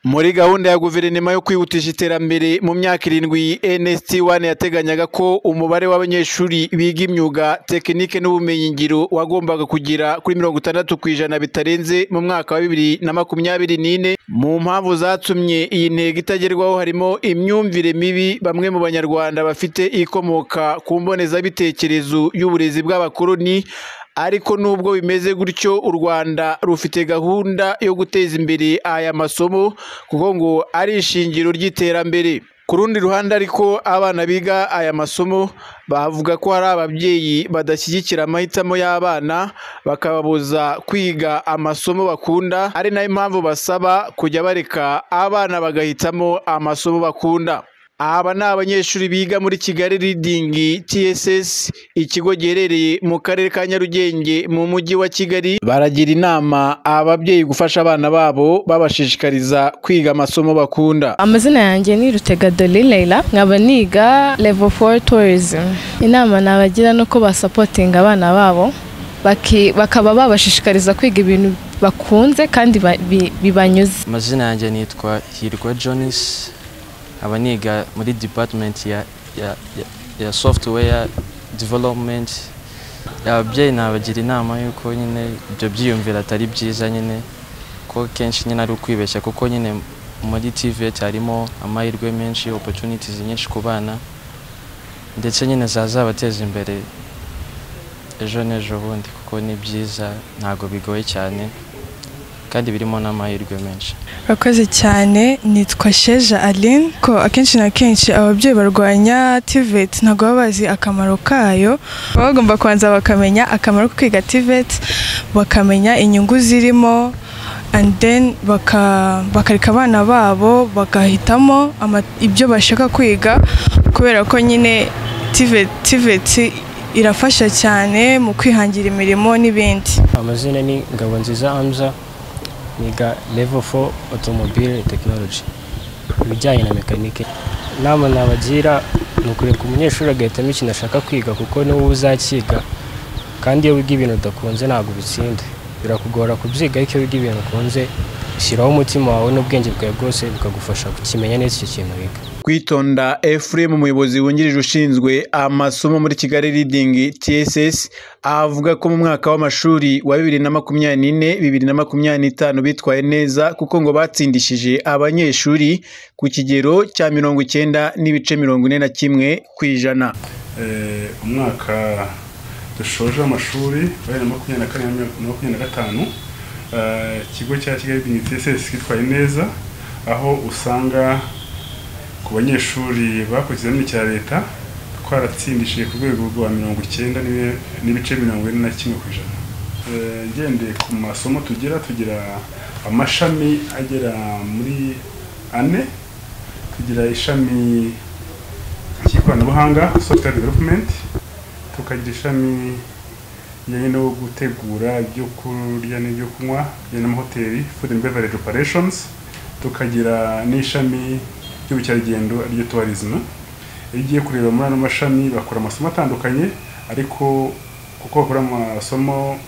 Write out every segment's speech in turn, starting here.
Muri gahunda ya guverinoma yo kwihutisha iterambere mu myaka 7 NST1 yateganyaga ko umubare w'abanyeshuri biga imyuga tekinike n'ubumenyingiro wagombaga kugira kuri 60% bitarenze mu mwaka wa 2024. Mu mpamvu zatumye iyi ntego itagerwaho harimo imyumvire mibi bamwe mu banyarwanda bafite ikomoka ku mboneza bitekerezo y'uburezi bw'abakoloni. Ariko nubwo bimeze gutyo, u Rwanda rufite gahunda yo guteza imbere aya masomo kuko ngo ari ishingiro ry'iterambere. Ku rundi ruhande ariko abana biga aya masomo bavuga ko hari ababyeyi badashyigikira amahitamo y'abana bakababuza kwiga amasomo bakunda, ari nayo mpamvu basaba kujya bareka abana bagahitamo amasomo bakunda. Aba ni abanyeshuri biga muri Kigali Leading TSS, ikigo giherereye mu karere ka Nyarugenge mu mujyi wa Kigali. Baragira inama ababyeyi gufasha abana babo babashishikariza kwiga amasomo bakunda. Amazina yanjye ni Rutegadoli Leila, nkaba niga level 4 tourism. Inama nabagira nuko basupportinga abana babo bakaba babashishikariza kwiga ibintu bakunze kandi bibanyuze. Amazina yanjye nitwa Hirwa Jonis, abaniga muri department ya software development. Ababyeyi nabagira inama yuko nyine ibyo byiyumvira atari byiza, nyine ko kenshi nyine ari ukwibeshya, kuko nyine muri TVET harimo amahirwe menshi, opportunities nyinshi ku bana, ndetse nyine zazabateza imbere ejo n'ejo bundi, kuko ni byiza, ntago bigoye cyane kandi birimo n'amahirwe menshi. Rakoze cyane. Nitwa Sheja Aline. Ko akenshi na kenshi ababyeyi barwanya TVET ntago babazi akamaro kayo. Bagomba kwanza bakamenya akamaro ko kwiga TVET, bakamenya inyungu zirimo, and then bakareka abana babo bagahitamo ibyo bashaka kwiga, kubera ko nyine TVET irafasha cyane mu kwihangira imirimo n'ibindi. Amazina ni Ngabonziza Hamza, niga level 4 automobile technology, ibijyanye na mekanike. Nama nabagira ni ukureka umunyeshuri agahitamo ikintu ashaka kwiga, kuko niwe uzakiga, kandi iyo wiga ibintu udakunze ntabwo ubitsinda. Birakugora kubyiga, ariko iyo wiga ibintu ukunze ushyiraho umutima wawe n'ubwenge bwawe bwose bikagufasha kukimenya neza icyo kintu wiga. Kwitonda Ephraim, umuyobozi wungirije ushinzwe amasomo muri Kigali Leading TSS, avuga ko mu mwaka w'amashuri wa 2024-2025 bitwaye neza, kuko ngo batsindishije abanyeshuri ku kigero cya 90.41%. Umwaka dushoje amashuri wa 2024-2025, ikigo cya Kigali Leading TSS kitwaye neza, aho usanga ku banyeshuri bakoze ikizamini cya leta twaratsindishije ku rwego rwa 90.41%. Ngendeye ku masomo tugira amashami agera muri 4. Tugira ishami ry'ikoranabuhanga software development, tukagira ishami rijyanye no gutegura ibyo kurya n'ibyo kunywa n'amahoteli food and beverage operations, tukagira n'ishami ry'ubukerarugendo aryo tourism. Iyo ugiye kureba muri ano mashami bakora amasomo atandukanye, ariko kuko bakora amasomo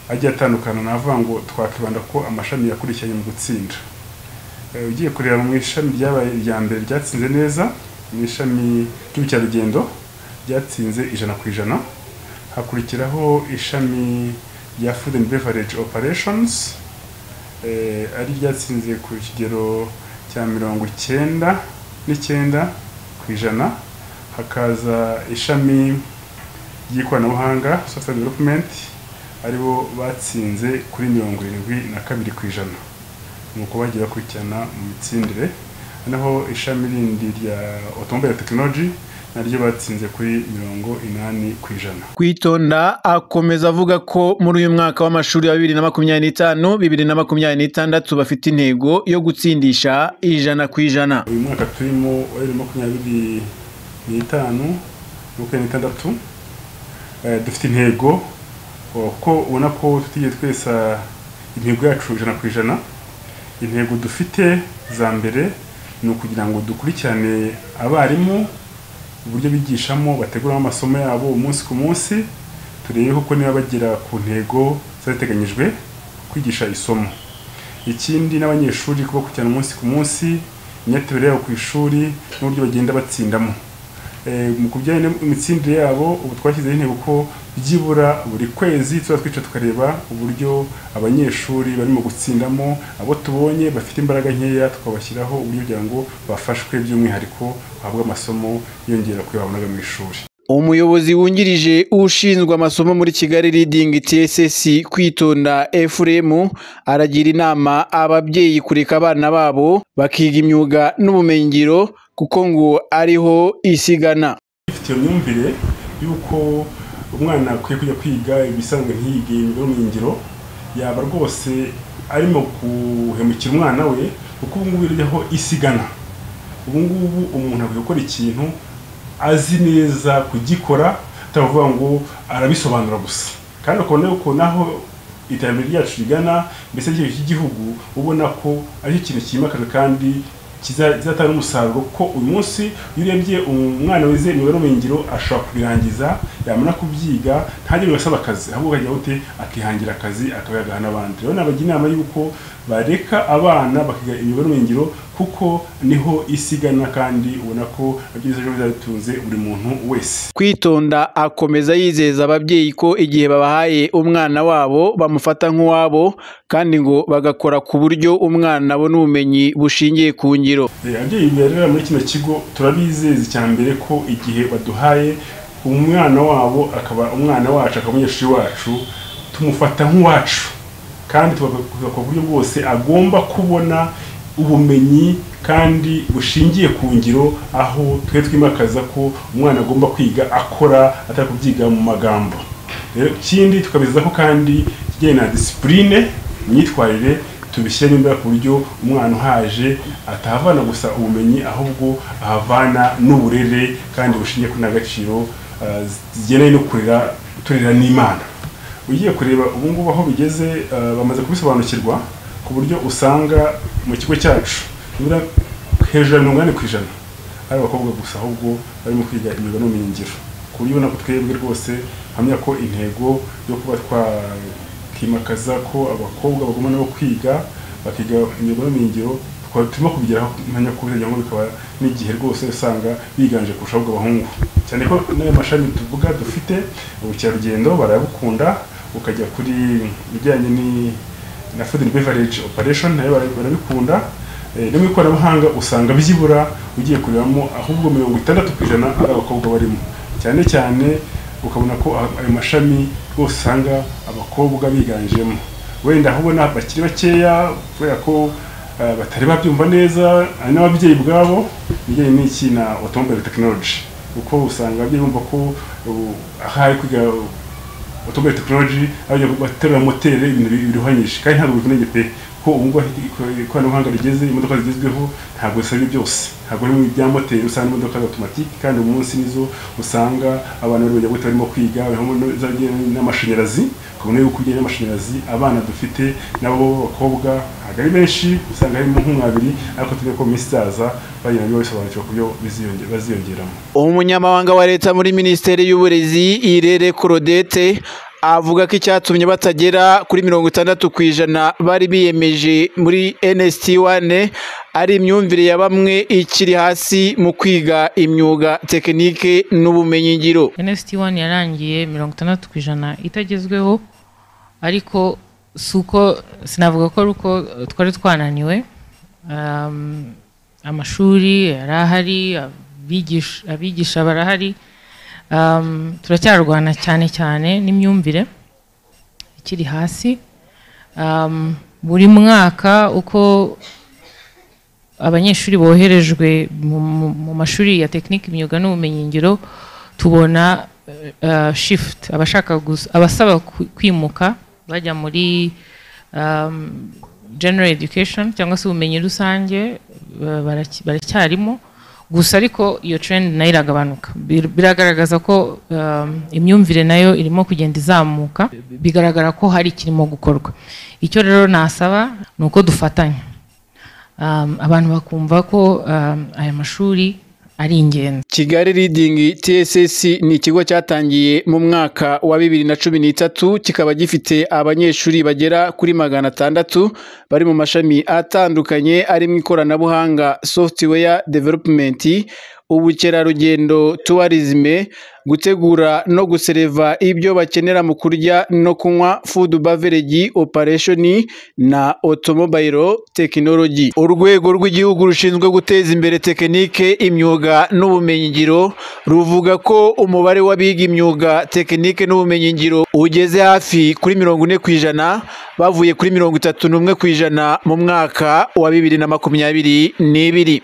agiye atandukana, navuga ngo twakibanda ko amashami yakurikiranye mu gutsinda. Ugiye kureba mu ishami ryabaye irya mbere ryatsinze neza, mu ishami ry'ubukerarugendo ryatsinze 100%. Hakurikiraho ishami rya food and beverage operations, ari ryatsinze ku kigero cya 99%. Hakaza ishami ry'ikoranabuhanga software development, aribo batsinze kuri 72%. Nuko bagiye bakurikirana mu mitsindire. Naho ishami rindi rya automobile technology naryo batsinze kuri 80%. Kwitonda akomeza avuga ko muri uyu mwaka w'amashuri wa 2025-2026 bafite intego yo gutsindisha 100%. Uyu mwaka turimo wa 2025-2026 dufite intego, ko ubona ko tutigiye twesa intego yacu 100%. Intego dufite za mbere ni ukugira ngo dukurikirane abarimu uburyo bigishamo, bateguramo amasomo yabo umunsi ku munsi, turebe ko niba bagera ku ntego zateganyijwe kwigisha isomo. ikindi n'abanyeshuri kuba kucyana umunsi ku munsi imyitabire yabo ku ishuri n'uburyo bagenda batsindamo. Mu kubijyanye n'imitsindire yabo ubu twashyizeho intego ko byibura buri kwezi tuba twica tukareba uburyo abanyeshuri barimo gutsindamo, abo tubonye bafite imbaraga nkeya tukabashyiraho uburyo kugira ngo bafashwe by'umwihariko bahabwe amasomo yongera kuyo babonaga mu ishuri. Umuyobozi wungirije ushinzwe amasomo muri Kigali Leading TSS Kwitonda Ephraim aragira inama ababyeyi kureka abana babo bakiga imyuga n'ubumenyingiro kuko ngo ariho isigana. Ifite imyumvire yuko umwana akwiye kujya kwiga ibisanzwe ntiyige n'ubumenyingiro yaba rwose arimo guhemukira umwana we kuko ubu ngubu iriho isigana. Ubu ngubu umuntu akwiye gukora ikintu azi neza kugikora atavuga ngo arabisobanura gusa, kandi ukabona yuko naho iterambere ryacu rigana mbese ry'igihugu ubona ko ari ikintu cyimakaje kandi kizatanga umusaruro ko uyu munsi urebye umwana wize imibare n'ubumenyingiro ashobora kubirangiza yamara kubyiga ntajye gusaba akazi ahubwo akajya ute akihangira akazi akabagaha n'abandi. Rero nabagira inama yuko bareka abana bakiga imibare n'ubumenyingiro kuko niho isigana kandi ubona ko abyiza ejo bizatunze buri muntu wese. Kwitonda akomeza yizeza ababyeyi ko igihe babahaye umwana wabo bamufata nk'uwabo kandi ngo bagakora ku buryo umwana abona ubumenyi bushingiye ku ngiro. Ababyeyi berera muri kino kigo turabizeza cyambere ko igihe baduhaye umwana wabo akaba umwana wacu akaba umunyeshuri wacu tumufata nk'uwacu kandi tubakora ku buryo bwose agomba kubona ubumenyi kandi bushingiye ku ngiro, aho twe twimakaza ko umwana agomba kwiga akora atari kubyiga mu magambo. Rero ikindi tukabizeza ko kandi kijyanye na discipline imyitwarire tubishyira imbere ku buryo umwana uhaje atahavana gusa ubumenyi ahubwo ahavana n'uburere kandi bushingiye ku ndangagaciro zigeneye no turera n'Imana. Ugiye kureba ubu ngubu aho bigeze bamaze kubisobanukirwa ku buryo usanga mu kigo cyacu nibura hejuru ya 80% ari abakobwa gusa ahubwo barimo kwiga imyuga n'ubumenyingiro, ku buryo ubona ko twebwe rwose hamya ko intego yo kuba twakimakaza ko abakobwa bagomba nabo kwiga bakiga imyuga n'ubumenyingiro turimo kubigeraho mpanya ko kugira ngo bikaba n'igihe rwose usanga biganje kurushaho abahungu, cyane ko n'ayo mashami tuvuga dufite ubukerarugendo barabukunda, ukajya kuri bijyanye na food and beverage operation nayo barabikunda, no mu ikoranabuhanga usanga byibura ugiye kurebamo ahubwo 60% ari abakobwa barimo, cyane cyane ukabona ko ayo mashami rwose usanga abakobwa biganjemo. Wenda ahubona bakiri bakeya kubera ko batari babyumva neza ari n'ababyeyi bwabo bijyanye n'iki na automobile technology, kuko usanga ababyeyi bumva ko ahari kwiga automobile technology abajya baterura moteri ibintu biruhanyije kandi ntabwo bikuneye pe ko ubwo ikoranabuhanga rigeze imodoka zigezweho ntabwo zisabye byose, ntabwo ari mu bya moteri usanga imodoka automatique kandi umunsi nizo usanga abantu bari bajya barimo kwiga n'amashanyarazi. Kubona yuko kujyana n'amashanyarazi abana dufite nabo bakobwa hagari benshi usanga harimo nk'umwabiri ariko turi ko misaza bagenda bisobanukirwa kubyo baziyongeramo. Umunyamabanga wa leta muri Minisiteri y'Uburezi Irere Claudette avuga ko icyatumye batagera kuri 60% bari biyemeje muri NST1 ari imyumvire ya bamwe ikiri hasi mu kwiga imyuga tekinike n'ubumenyingiro. NST1 yarangiye 60% itagezweho, ariko suko sinavuga ko ruko twari twananiwe. Amashuri yarahari, abigisha barahari, turacyarwana cyane n'imyumvire ikiri hasi. Buri mwaka uko abanyeshuri boherejwe mu mashuri ya tekinike imyuga n'ubumenyingiro tubona shift, abasaba kwimuka bajya muri general education cyangwa se ubumenyi rusange baracyarimo gusa, ariko iyo trend nayo iragabanuka. Biragaragaza ko imyumvire nayo irimo kugenda izamuka, bigaragara ko hari kirimo gukorwa. Icyo rero nasaba nuko dufatanya abantu bakumva ko aya mashuri ari ingenzi. Kigali Leading TSS ni ikigo cyatangiye mu mwaka wa 2013 kikaba gifite abanyeshuri bagera kuri 600 bari mu mashami atandukanye ari mu ikoranabuhanga, software development, ubukerarugendo, tourism, gutegura no gusereva ibyo bakenera mu kurya no kunywa, food beverage operation na automobile technology. Urwego rw'igihugu rushinzwe guteza imbere tekinike, imyuga n'ubumenyingiro ruvuga ko umubare w'abiga imyuga, tekinike n'ubumenyingiro ugeze hafi kuri 40% bavuye kuri 31% mu mwaka wa 2022.